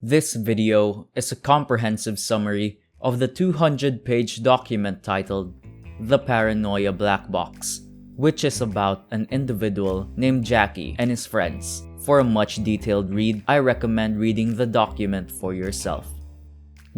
This video is a comprehensive summary of the 200-page document titled The Paranoia Black Box, which is about an individual named Jackie and his friends. For a much detailed read, I recommend reading the document for yourself.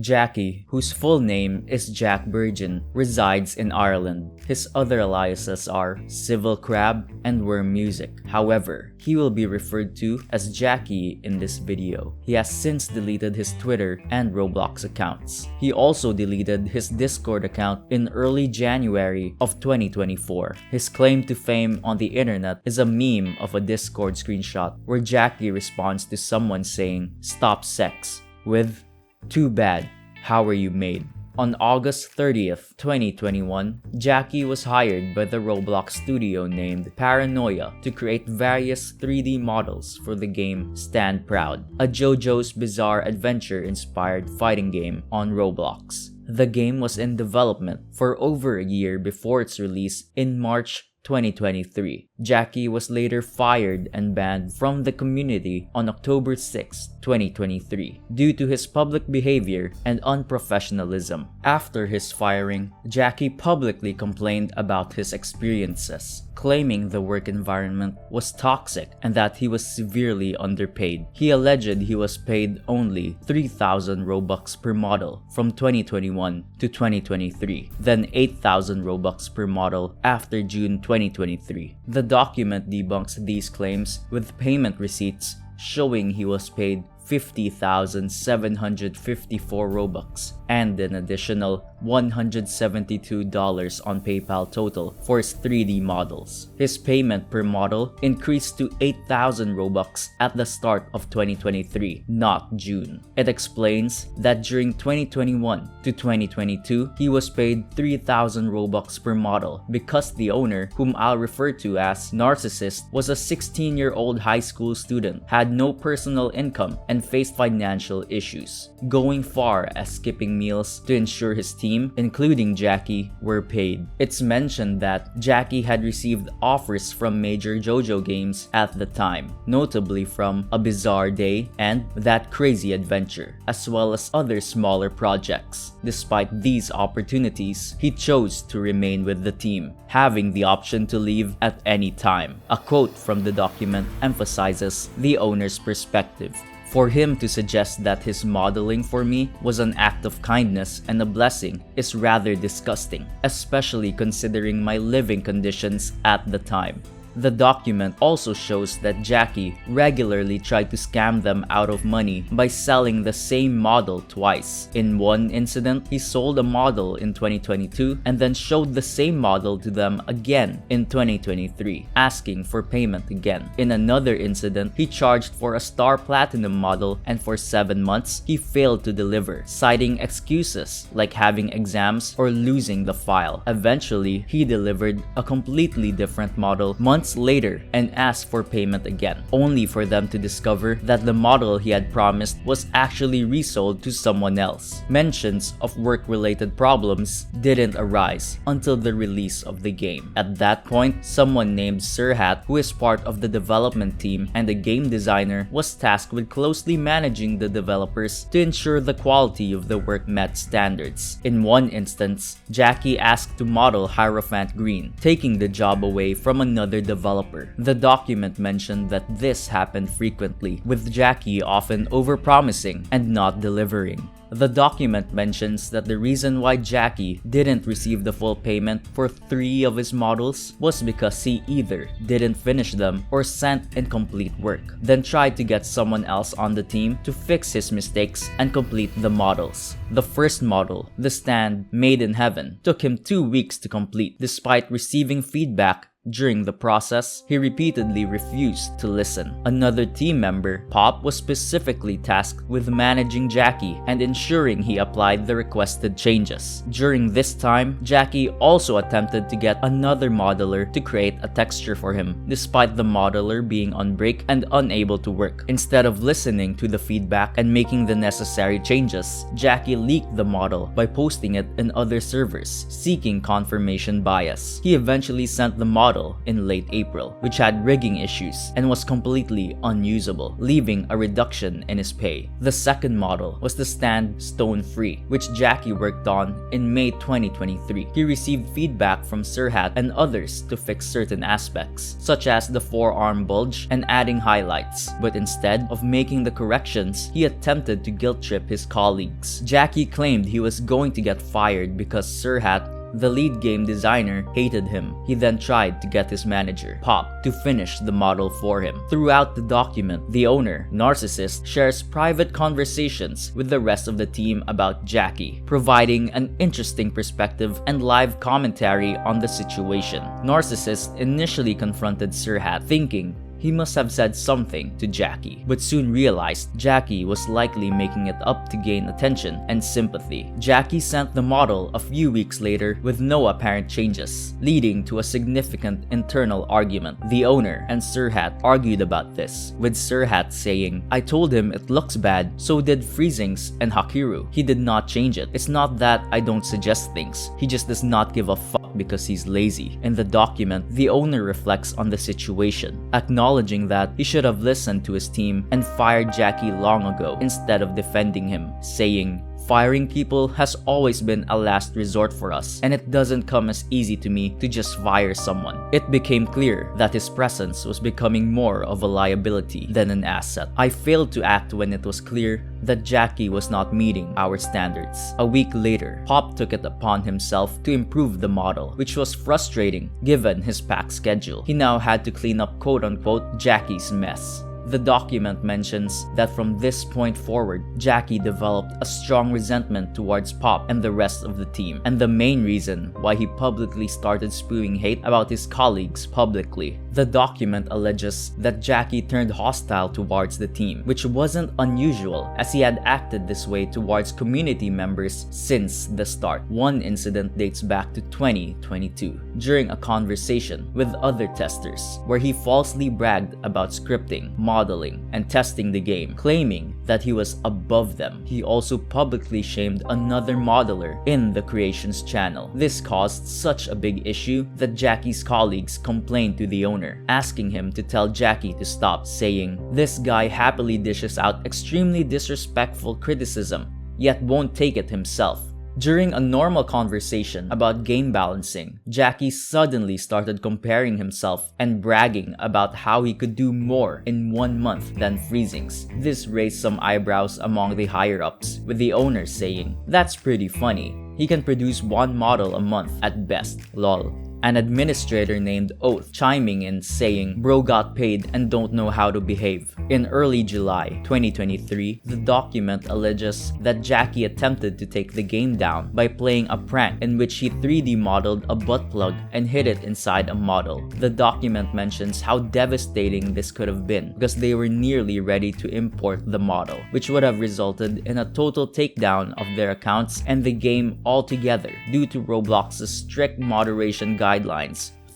Jackie, whose full name is Jack Bergin, resides in Ireland. His other aliases are Civil Crab and WormMusic. However, he will be referred to as Jackie in this video. He has since deleted his Twitter and Roblox accounts. He also deleted his Discord account in early January of 2024. His claim to fame on the internet is a meme of a Discord screenshot where Jackie responds to someone saying, "Stop sex," with "Too bad, how are you made?" On August 30th, 2021, Jackie was hired by the Roblox studio named Paranoia to create various 3D models for the game Stand Proud, a JoJo's Bizarre Adventure inspired fighting game on Roblox. The game was in development for over a year before its release in March 2023. Jackie was later fired and banned from the community on October 6, 2023, due to his public behavior and unprofessionalism. After his firing, Jackie publicly complained about his experiences, claiming the work environment was toxic and that he was severely underpaid. He alleged he was paid only 3,000 Robux per model from 2021 to 2023, then 8,000 Robux per model after June 2023. The document debunks these claims with payment receipts showing he was paid 50,754 Robux and an additional $172 on PayPal total for his 3D models. His payment per model increased to 8,000 Robux at the start of 2023, not June. It explains that during 2021 to 2022, he was paid 3,000 Robux per model because the owner, whom I'll refer to as Narcissist, was a 16-year-old high school student, had no personal income, and faced financial issues, going far as skipping meals to ensure his team, including Jackie, were paid. It's mentioned that Jackie had received offers from major JoJo games at the time, notably from A Bizarre Day and That Crazy Adventure, as well as other smaller projects. Despite these opportunities, he chose to remain with the team, having the option to leave at any time. A quote from the document emphasizes the owner's perspective. For him to suggest that his modeling for me was an act of kindness and a blessing is rather disgusting, especially considering my living conditions at the time. The document also shows that Jackie regularly tried to scam them out of money by selling the same model twice. In one incident, he sold a model in 2022 and then showed the same model to them again in 2023, asking for payment again. In another incident, he charged for a Star Platinum model and for 7 months, he failed to deliver, citing excuses like having exams or losing the file. Eventually, he delivered a completely different model months later and asked for payment again, only for them to discover that the model he had promised was actually resold to someone else. Mentions of work-related problems didn't arise until the release of the game. At that point, someone named Sirhat, who is part of the development team and a game designer, was tasked with closely managing the developers to ensure the quality of the work met standards. In one instance, Jackie asked to model Hierophant Green, taking the job away from another developer. The document mentioned that this happened frequently, with Jackie often overpromising and not delivering. The document mentions that the reason why Jackie didn't receive the full payment for 3 of his models was because he either didn't finish them or sent incomplete work, then tried to get someone else on the team to fix his mistakes and complete the models. The first model, the Stand Made in Heaven, took him 2 weeks to complete, despite receiving feedback. During the process, he repeatedly refused to listen. Another team member, Pop, was specifically tasked with managing Jackie and ensuring he applied the requested changes. During this time, Jackie also attempted to get another modeler to create a texture for him, despite the modeler being on break and unable to work. Instead of listening to the feedback and making the necessary changes, Jackie leaked the model by posting it in other servers, seeking confirmation bias. He eventually sent the model model in late April, which had rigging issues and was completely unusable, leaving a reduction in his pay. The second model was the stand stone free, which Jackie worked on in May 2023. He received feedback from Sirhat and others to fix certain aspects, such as the forearm bulge and adding highlights, but instead of making the corrections, he attempted to guilt trip his colleagues. Jackie claimed he was going to get fired because Sirhat, the lead game designer, hated him. He then tried to get his manager, Pop, to finish the model for him. Throughout the document, the owner, Narcissist, shares private conversations with the rest of the team about Jackie, providing an interesting perspective and live commentary on the situation. Narcissist initially confronted Sirhat, thinking he must have said something to Jackie, but soon realized Jackie was likely making it up to gain attention and sympathy. Jackie sent the model a few weeks later with no apparent changes, leading to a significant internal argument. The owner and Sirhat argued about this, with Sirhat saying, "I told him it looks bad, so did Freezings and Hakiru. He did not change it. It's not that I don't suggest things. He just does not give a fuck because he's lazy." In the document, the owner reflects on the situation, acknowledging that he should have listened to his team and fired Jackie long ago instead of defending him, saying, "Firing people has always been a last resort for us, and it doesn't come as easy to me to just fire someone." It became clear that his presence was becoming more of a liability than an asset. "I failed to act when it was clear that Jackie was not meeting our standards." A week later, Pop took it upon himself to improve the model, which was frustrating given his packed schedule. He now had to clean up quote-unquote Jackie's mess. The document mentions that from this point forward, Jackie developed a strong resentment towards Pop and the rest of the team, and the main reason why he publicly started spewing hate about his colleagues publicly. The document alleges that Jackie turned hostile towards the team, which wasn't unusual as he had acted this way towards community members since the start. One incident dates back to 2022, during a conversation with other testers, where he falsely bragged about scripting, modeling, and testing the game, claiming that he was above them. He also publicly shamed another modeler in the creations channel. This caused such a big issue that Jackie's colleagues complained to the owner, asking him to tell Jackie to stop, saying, "This guy happily dishes out extremely disrespectful criticism, yet won't take it himself." During a normal conversation about game balancing, Jackie suddenly started comparing himself and bragging about how he could do more in 1 month than Freezings. This raised some eyebrows among the higher-ups, with the owner saying, "That's pretty funny. He can produce 1 model a month at best, lol." An administrator named Oath chiming in saying, "Bro got paid and don't know how to behave." In early July 2023, the document alleges that Jackie attempted to take the game down by playing a prank in which he 3D modeled a butt plug and hid it inside a model. The document mentions how devastating this could have been because they were nearly ready to import the model, which would have resulted in a total takedown of their accounts and the game altogether due to Roblox's strict moderation guidelines.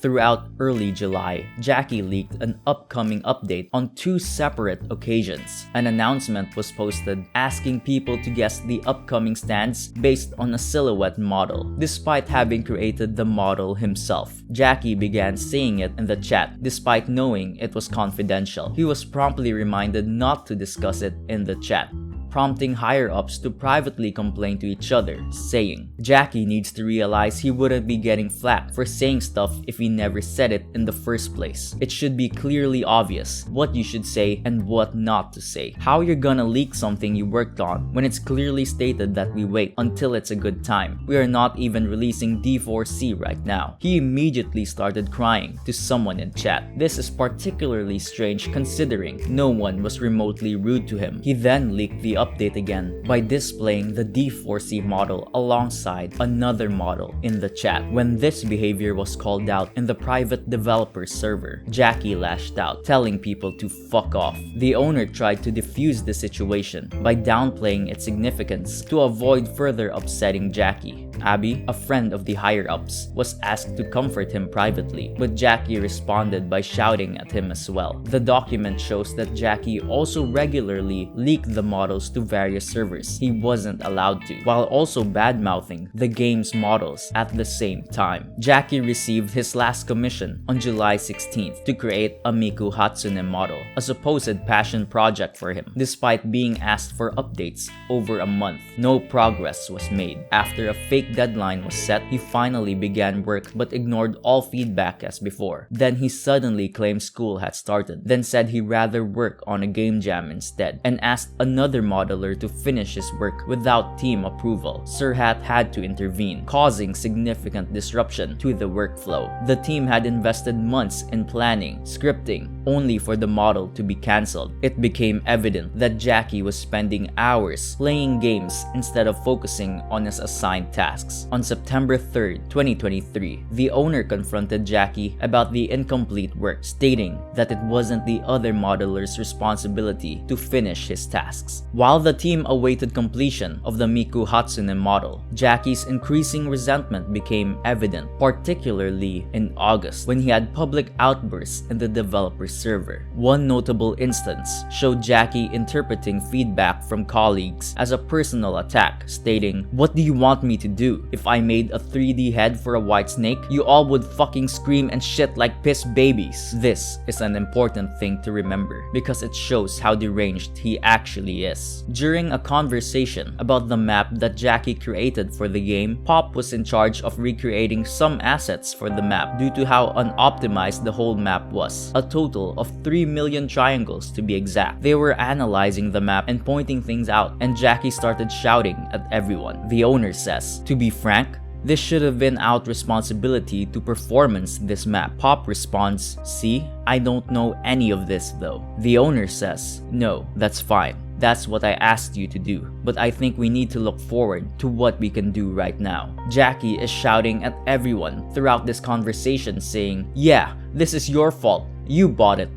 Throughout early July, Jackie leaked an upcoming update on 2 separate occasions. An announcement was posted asking people to guess the upcoming stands based on a silhouette model. Despite having created the model himself, Jackie began saying it in the chat despite knowing it was confidential. He was promptly reminded not to discuss it in the chat, prompting higher-ups to privately complain to each other, saying, "Jackie needs to realize he wouldn't be getting flack for saying stuff if he never said it in the first place. It should be clearly obvious what you should say and what not to say. How you're gonna leak something you worked on when it's clearly stated that we wait until it's a good time. We are not even releasing D4C right now." He immediately started crying to someone in chat. This is particularly strange considering no one was remotely rude to him. He then leaked the update again by displaying the D4C model alongside another model in the chat. When this behavior was called out in the private developer server, Jackie lashed out, telling people to fuck off. The owner tried to defuse the situation by downplaying its significance to avoid further upsetting Jackie. Abby, a friend of the higher-ups, was asked to comfort him privately, but Jackie responded by shouting at him as well. The document shows that Jackie also regularly leaked the models to various servers he wasn't allowed to, while also bad-mouthing the game's models at the same time. Jackie received his last commission on July 16th to create a Miku Hatsune model, a supposed passion project for him. Despite being asked for updates over a month, no progress was made. After a fake deadline was set, he finally began work but ignored all feedback as before. Then he suddenly claimed school had started, then said he'd rather work on a game jam instead, and asked another modeler to finish his work without team approval. Sirhat had to intervene, causing significant disruption to the workflow. The team had invested months in planning, scripting, only for the model to be cancelled. It became evident that Jackie was spending hours playing games instead of focusing on his assigned tasks. On September 3rd, 2023, the owner confronted Jackie about the incomplete work, stating that it wasn't the other modeler's responsibility to finish his tasks. While the team awaited completion of the Miku Hatsune model, Jackie's increasing resentment became evident, particularly in August, when he had public outbursts in the developer's server. One notable instance showed Jackie interpreting feedback from colleagues as a personal attack, stating, "What do you want me to do? If I made a 3D head for a white snake, you all would fucking scream and shit like piss babies." This is an important thing to remember because it shows how deranged he actually is. During a conversation about the map that Jackie created for the game, Pop was in charge of recreating some assets for the map due to how unoptimized the whole map was. A total of 3 million triangles to be exact. They were analyzing the map and pointing things out, and Jackie started shouting at everyone. The owner says, "To be frank, this should have been out responsibility to performance this map." Pop responds, "See, I don't know any of this though." The owner says, "No, that's fine. That's what I asked you to do, but I think we need to look forward to what we can do right now." Jackie is shouting at everyone throughout this conversation saying, "Yeah, this is your fault. You bought it."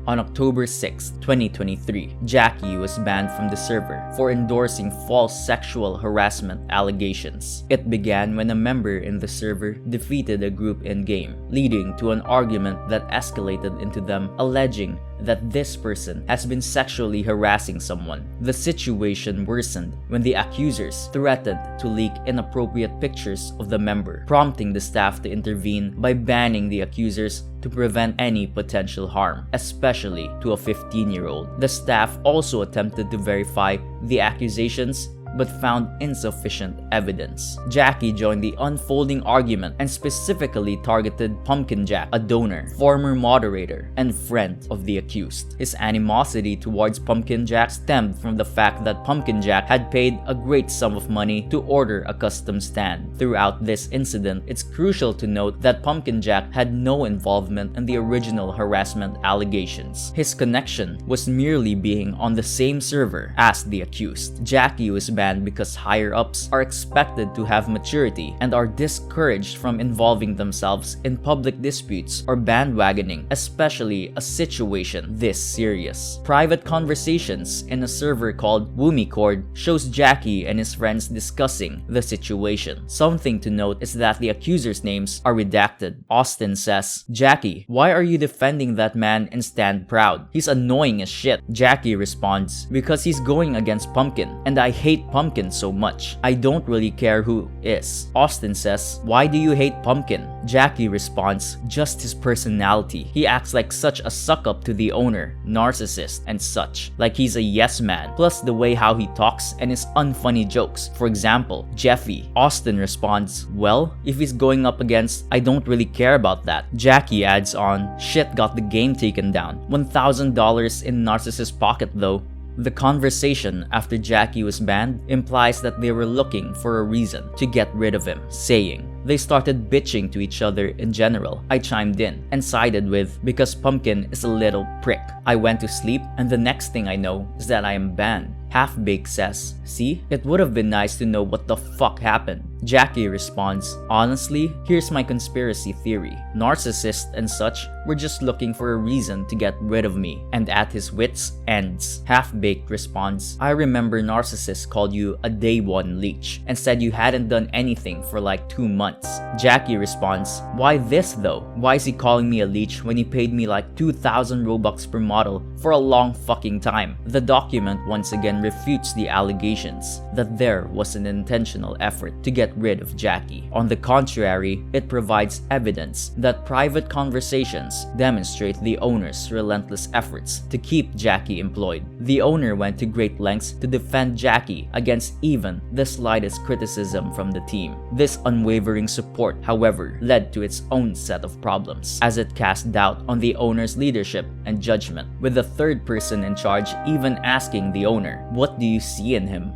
On October 6, 2023, Jackie was banned from the server for endorsing false sexual harassment allegations. It began when a member in the server defeated a group in-game, leading to an argument that escalated into them alleging that this person has been sexually harassing someone. The situation worsened when the accusers threatened to leak inappropriate pictures of the member, prompting the staff to intervene by banning the accusers to prevent any potential harm, especially to a 15-year-old. The staff also attempted to verify the accusations but found insufficient evidence. Jackie joined the unfolding argument and specifically targeted Pumpkin Jack, a donor, former moderator, and friend of the accused. His animosity towards Pumpkin Jack stemmed from the fact that Pumpkin Jack had paid a great sum of money to order a custom stand. Throughout this incident, it's crucial to note that Pumpkin Jack had no involvement in the original harassment allegations. His connection was merely being on the same server as the accused. Jackie was banned because higher-ups are expected to have maturity and are discouraged from involving themselves in public disputes or bandwagoning, especially a situation this serious. Private conversations in a server called Wumicord shows Jackie and his friends discussing the situation. Something to note is that the accusers' names are redacted. Austin says, "Jackie, why are you defending that man and stand proud? He's annoying as shit." Jackie responds, "Because he's going against Pumpkin, and I hate Pumpkin so much. I don't really care who is." Austin says, "Why do you hate Pumpkin?" Jackie responds, "Just his personality. He acts like such a suck-up to the owner, narcissist, and such. Like he's a yes man. Plus the way how he talks and his unfunny jokes. For example, Jeffy." Austin responds, "Well, if he's going up against, I don't really care about that." Jackie adds on, "Shit got the game taken down. $1,000 in narcissist pocket though." The conversation after Jackie was banned implies that they were looking for a reason to get rid of him, saying, "They started bitching to each other in general. I chimed in and sided with because Pumpkin is a little prick. I went to sleep and the next thing I know is that I am banned." Half-Baked says, "See, it would have been nice to know what the fuck happened. Jackie responds, "Honestly, here's my conspiracy theory. Narcissists and such were just looking for a reason to get rid of me." And at his wits' ends, Half-Baked responds, "I remember narcissists called you a day one leech and said you hadn't done anything for like 2 months." Jackie responds, "Why this though? Why is he calling me a leech when he paid me like 2,000 Robux per model for a long fucking time?" The document once again refutes the allegations that there was an intentional effort to get rid of Jackie. On the contrary, it provides evidence that private conversations demonstrate the owner's relentless efforts to keep Jackie employed. The owner went to great lengths to defend Jackie against even the slightest criticism from the team. This unwavering support, however, led to its own set of problems, as it cast doubt on the owner's leadership and judgment, with the third person in charge even asking the owner, "What do you see in him?"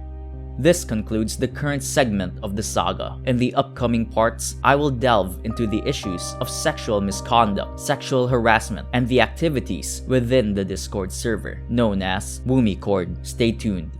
This concludes the current segment of the saga. In the upcoming parts, I will delve into the issues of sexual misconduct, sexual harassment, and the activities within the Discord server known as WooMiCord. Stay tuned.